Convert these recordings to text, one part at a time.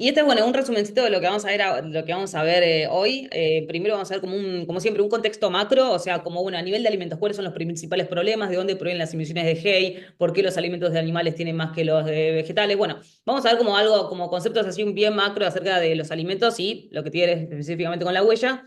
Y este es, bueno, un resumencito de lo que vamos a ver, lo que vamos a ver hoy. Primero vamos a ver como siempre, un contexto macro, o sea, como, bueno, a nivel de alimentos, cuáles son los principales problemas, de dónde provienen las emisiones de GEI, por qué los alimentos de animales tienen más que los de vegetales. Bueno, vamos a ver como algo, como conceptos así un bien macro acerca de los alimentos y lo que tiene específicamente con la huella.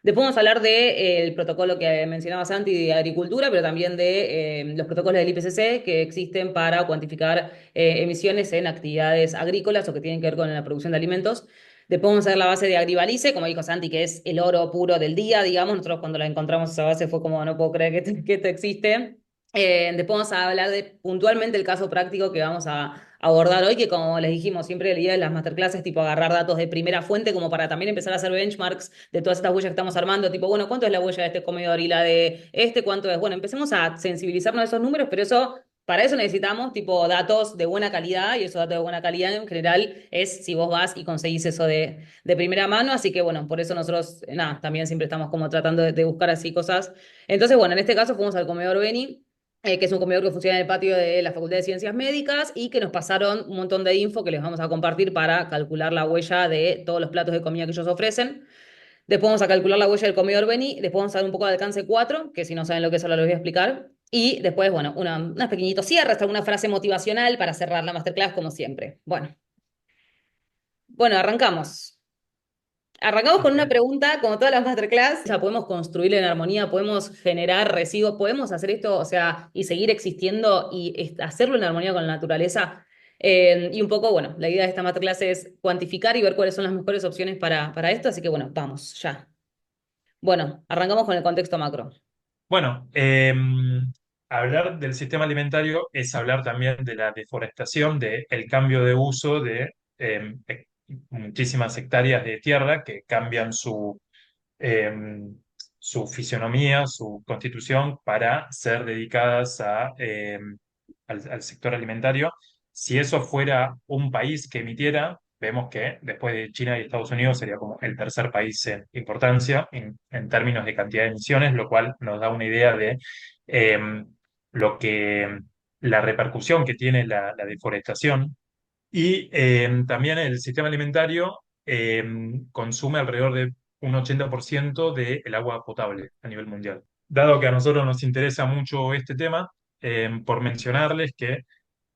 Después vamos a hablar del protocolo que mencionaba Santi de agricultura, pero también de los protocolos del IPCC que existen para cuantificar emisiones en actividades agrícolas o que tienen que ver con la producción de alimentos. Después vamos a ver la base de Agrivalice, como dijo Santi, que es el oro puro del día, digamos. Nosotros cuando la encontramos esa base fue como, no puedo creer que esto existe. Después vamos a hablar de puntualmente el caso práctico que vamos a abordar hoy, que como les dijimos, siempre la idea de las masterclasses, tipo agarrar datos de primera fuente como para también empezar a hacer benchmarks de todas estas huellas que estamos armando, tipo, bueno, ¿cuánto es la huella de este comedor y la de este? ¿Cuánto es? Bueno, empecemos a sensibilizarnos a esos números, pero eso, para eso necesitamos, tipo, datos de buena calidad, y esos datos de buena calidad en general es si vos vas y conseguís eso de primera mano, así que bueno, por eso nosotros, nada, también siempre estamos como tratando de buscar así cosas. Entonces, bueno, en este caso fuimos al comedor Beni, que es un comedor que funciona en el patio de la Facultad de Ciencias Médicas y que nos pasaron un montón de info que les vamos a compartir para calcular la huella de todos los platos de comida que ellos ofrecen. Después vamos a calcular la huella del comedor Beni, después vamos a ver un poco de alcance 4 que si no saben lo que es ahora les voy a explicar. Y después, bueno, unas pequeñitos cierres, alguna frase motivacional para cerrar la masterclass como siempre. Bueno, arrancamos. Arrancamos con una Ok. pregunta, como todas las masterclass, ya podemos construir en armonía, podemos generar residuos, podemos hacer esto, o sea, y seguir existiendo y hacerlo en armonía con la naturaleza. Y un poco, bueno, la idea de esta masterclass es cuantificar y ver cuáles son las mejores opciones para esto, así que bueno, vamos, ya. Bueno, arrancamos con el contexto macro. Bueno, hablar del sistema alimentario es hablar también de la deforestación, del cambio de uso de muchísimas hectáreas de tierra que cambian su fisionomía, su constitución para ser dedicadas al sector alimentario. Si eso fuera un país que emitiera, vemos que después de China y Estados Unidos sería como el tercer país en importancia en términos de cantidad de emisiones, lo cual nos da una idea de eh, lo que la repercusión que tiene la deforestación. Y también el sistema alimentario consume alrededor de un 80% del agua potable a nivel mundial. Dado que a nosotros nos interesa mucho este tema, por mencionarles que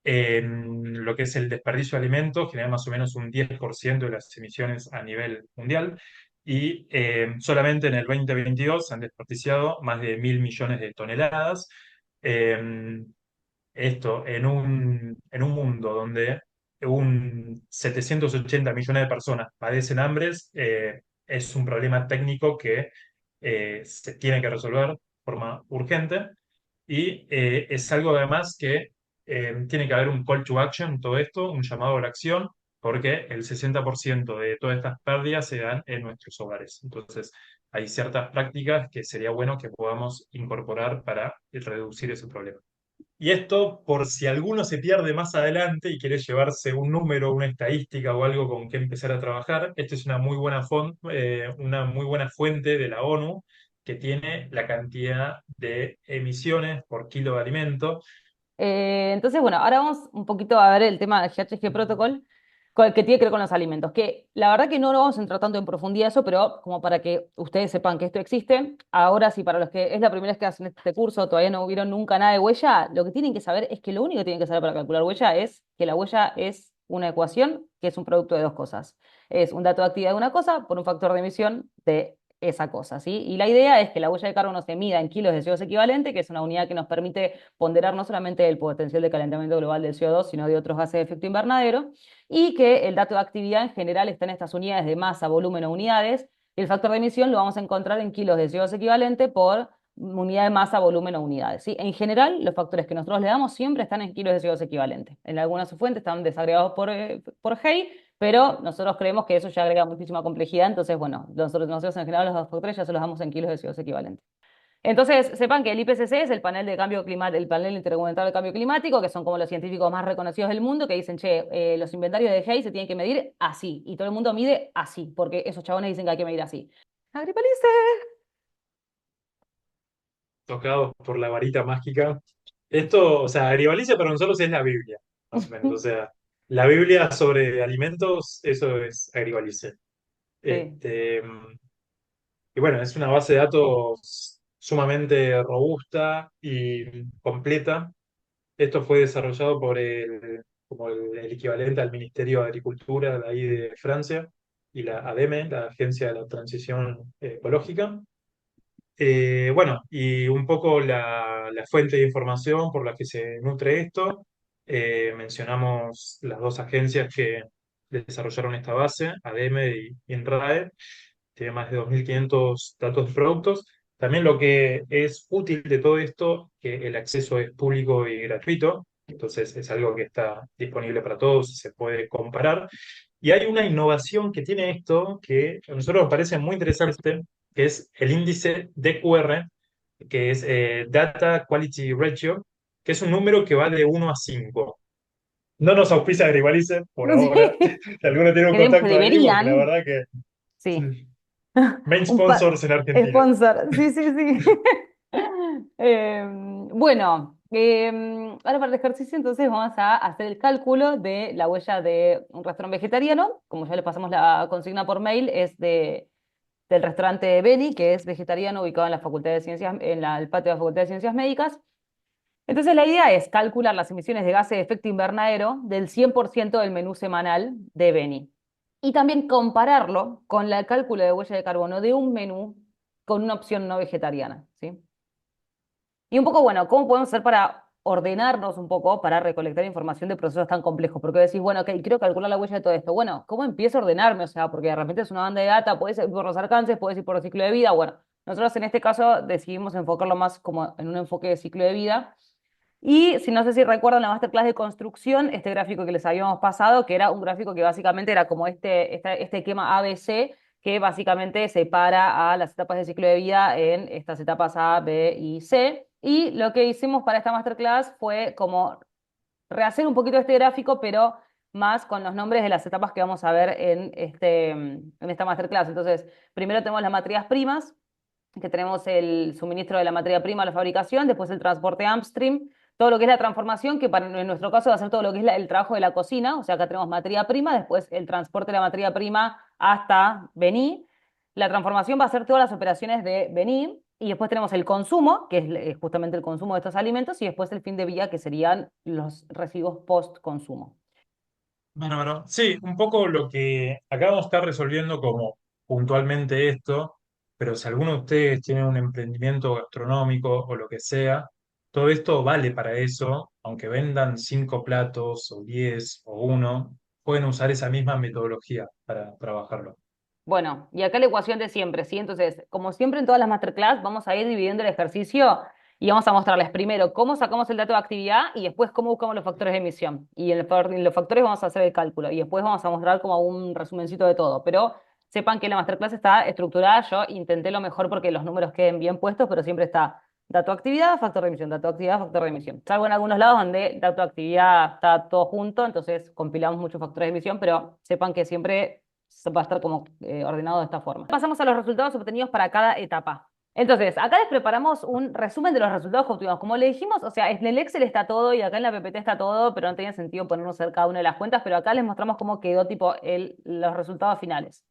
lo que es el desperdicio de alimentos genera más o menos un 10% de las emisiones a nivel mundial y solamente en el 2022 se han desperdiciado más de 1.000 millones de toneladas. Eh, Esto en un mundo donde 780 millones de personas padecen hambres, es un problema técnico que se tiene que resolver de forma urgente y es algo además que tiene que haber un call to action en todo esto, un llamado a la acción, porque el 60% de todas estas pérdidas se dan en nuestros hogares. Entonces, hay ciertas prácticas que sería bueno que podamos incorporar para reducir ese problema. Y esto, por si alguno se pierde más adelante y quiere llevarse un número, una estadística o algo con que empezar a trabajar, esta es una muy buena fuente de la ONU que tiene la cantidad de emisiones por kilo de alimento. Entonces, bueno, ahora vamos un poquito a ver el tema del GHG Protocol, con el que tiene que ver con los alimentos, que la verdad que no lo vamos a entrar tanto en profundidad eso, pero como para que ustedes sepan que esto existe, ahora sí, para los que es la primera vez que hacen este curso, todavía no vieron nunca nada de huella, lo que tienen que saber es que lo único que tienen que saber para calcular huella es que la huella es una ecuación que es un producto de dos cosas. Es un dato de actividad de una cosa por un factor de emisión de esa cosa, ¿sí? Y la idea es que la huella de carbono se mida en kilos de CO2 equivalente, que es una unidad que nos permite ponderar no solamente el potencial de calentamiento global del CO2, sino de otros gases de efecto invernadero, y que el dato de actividad en general está en estas unidades de masa, volumen o unidades, y el factor de emisión lo vamos a encontrar en kilos de CO2 equivalente por unidad de masa, volumen o unidades, ¿sí? En general, los factores que nosotros le damos siempre están en kilos de CO2 equivalente. En algunas fuentes están desagregados por GEI, pero nosotros creemos que eso ya agrega muchísima complejidad, entonces, bueno, nosotros en general los factores ya se los damos en kilos de CO2 equivalente. Entonces, sepan que el IPCC es el panel de cambio climático, el panel intergubernamental de cambio climático, que son como los científicos más reconocidos del mundo, que dicen, che, los inventarios de Hay se tienen que medir así, y todo el mundo mide así, porque esos chabones dicen que hay que medir así. Agripalice. Tocados por la varita mágica. Esto, o sea, Agrivalicia para nosotros es la Biblia, más o menos. O sea, La Biblia sobre alimentos, eso es Agribalice. Sí. Este, y bueno, es una base de datos sumamente robusta y completa. Esto fue desarrollado por como el equivalente al Ministerio de Agricultura de ahí de Francia y la ADEME, la Agencia de la Transición Ecológica. Bueno, y un poco la fuente de información por la que se nutre esto. Mencionamos las dos agencias que desarrollaron esta base, ADEME y INRAE. Tiene más de 2.500 datos de productos. También lo que es útil de todo esto, que el acceso es público y gratuito, entonces es algo que está disponible para todos, se puede comparar. Y hay una innovación que tiene esto que a nosotros nos parece muy interesante, que es el índice DQR, que es Data Quality Ratio, que es un número que va de 1 a 5. No nos auspicia Agribalice por ahora. Sí. Si alguno tiene un Que contacto ahí, porque la deberían. verdad que Sí. main Un pa- sponsors en Argentina. Sponsor. Sí, sí, sí. Bueno, ahora para el ejercicio entonces vamos a hacer el cálculo de la huella de un restaurante vegetariano. Como ya le pasamos la consigna por mail, es del restaurante Beni, que es vegetariano, ubicado en la Facultad de Ciencias, el patio de la Facultad de Ciencias Médicas. Entonces la idea es calcular las emisiones de gases de efecto invernadero del 100% del menú semanal de Beni. Y también compararlo con el cálculo de huella de carbono de un menú con una opción no vegetariana, ¿sí? Y un poco, bueno, ¿cómo podemos hacer para ordenarnos un poco para recolectar información de procesos tan complejos? Porque decís, bueno, ok, quiero calcular la huella de todo esto. Bueno, ¿cómo empiezo a ordenarme? O sea, porque de repente es una banda de data, puedes ir por los alcances, puedes ir por el ciclo de vida. Bueno, nosotros en este caso decidimos enfocarlo más como en un enfoque de ciclo de vida. Y si no sé si recuerdan la masterclass de construcción, este gráfico que les habíamos pasado, que era un gráfico que básicamente era como este esquema ABC, que básicamente separa a las etapas de ciclo de vida en estas etapas A, B y C. Y lo que hicimos para esta masterclass fue como rehacer un poquito este gráfico, pero más con los nombres de las etapas que vamos a ver en esta masterclass. Entonces, primero tenemos las materias primas, que tenemos el suministro de la materia prima a la fabricación, después el transporte upstream, todo lo que es la transformación, que en nuestro caso va a ser todo lo que es el trabajo de la cocina, o sea, acá tenemos materia prima, después el transporte de la materia prima hasta Bení. La transformación va a ser todas las operaciones de Bení, y después tenemos el consumo, que es justamente el consumo de estos alimentos, y después el fin de vida, que serían los residuos post-consumo. Bueno, sí, un poco lo que acá vamos a estar resolviendo como puntualmente esto, pero si alguno de ustedes tiene un emprendimiento gastronómico o lo que sea, todo esto vale para eso, aunque vendan 5 platos o 10 o uno, pueden usar esa misma metodología para trabajarlo. Bueno, y acá la ecuación de siempre, ¿sí? Entonces, como siempre en todas las masterclass, vamos a ir dividiendo el ejercicio y vamos a mostrarles primero cómo sacamos el dato de actividad y después cómo buscamos los factores de emisión. Y en los factores vamos a hacer el cálculo y después vamos a mostrar como un resumencito de todo. Pero sepan que la masterclass está estructurada. Yo intenté lo mejor porque los números queden bien puestos, pero siempre está dato de actividad, factor de emisión, dato de actividad, factor de emisión. Salvo en algunos lados donde dato de actividad está todo junto, entonces compilamos muchos factores de emisión, pero sepan que siempre va a estar como ordenado de esta forma. Pasamos a los resultados obtenidos para cada etapa. Entonces, acá les preparamos un resumen de los resultados que obtuvimos. Como le dijimos, o sea, en el Excel está todo y acá en la PPT está todo, pero no tenía sentido ponernos cerca cada una de las cuentas, pero acá les mostramos cómo quedó tipo los resultados finales.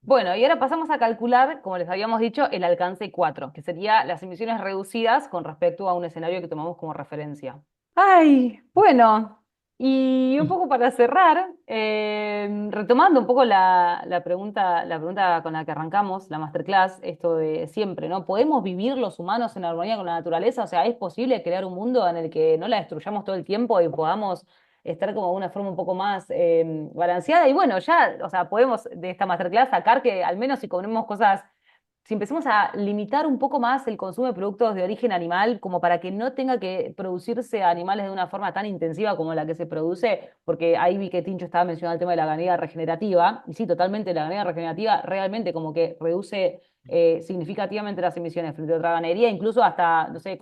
Bueno, y ahora pasamos a calcular, como les habíamos dicho, el alcance 4, que sería las emisiones reducidas con respecto a un escenario que tomamos como referencia. Ay, bueno, y un poco para cerrar, retomando un poco la pregunta con la que arrancamos la masterclass, esto de siempre, ¿no? ¿Podemos vivir los humanos en armonía con la naturaleza? O sea, ¿es posible crear un mundo en el que no la destruyamos todo el tiempo y podamos estar como de una forma un poco más balanceada? Y bueno, ya, o sea, podemos de esta masterclass sacar que al menos si comemos cosas, si empecemos a limitar un poco más el consumo de productos de origen animal, como para que no tenga que producirse animales de una forma tan intensiva como la que se produce, porque ahí vi que Tincho estaba mencionando el tema de la ganadería regenerativa, y sí, totalmente, la ganadería regenerativa realmente como que reduce significativamente las emisiones frente a otra ganadería, incluso hasta, no sé,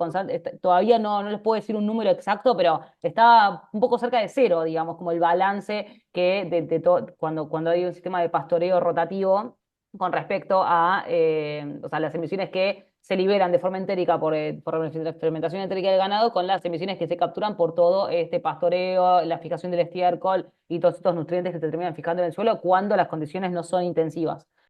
todavía no les puedo decir un número exacto, pero está un poco cerca de cero, digamos, como el balance que cuando hay un sistema de pastoreo rotativo. con respecto a o sea, las emisiones que se liberan de forma entérica por la fermentación entérica del ganado con las emisiones que se capturan por todo este pastoreo, la fijación del estiércol y todos estos nutrientes que se terminan fijando en el suelo cuando las condiciones no son intensivas.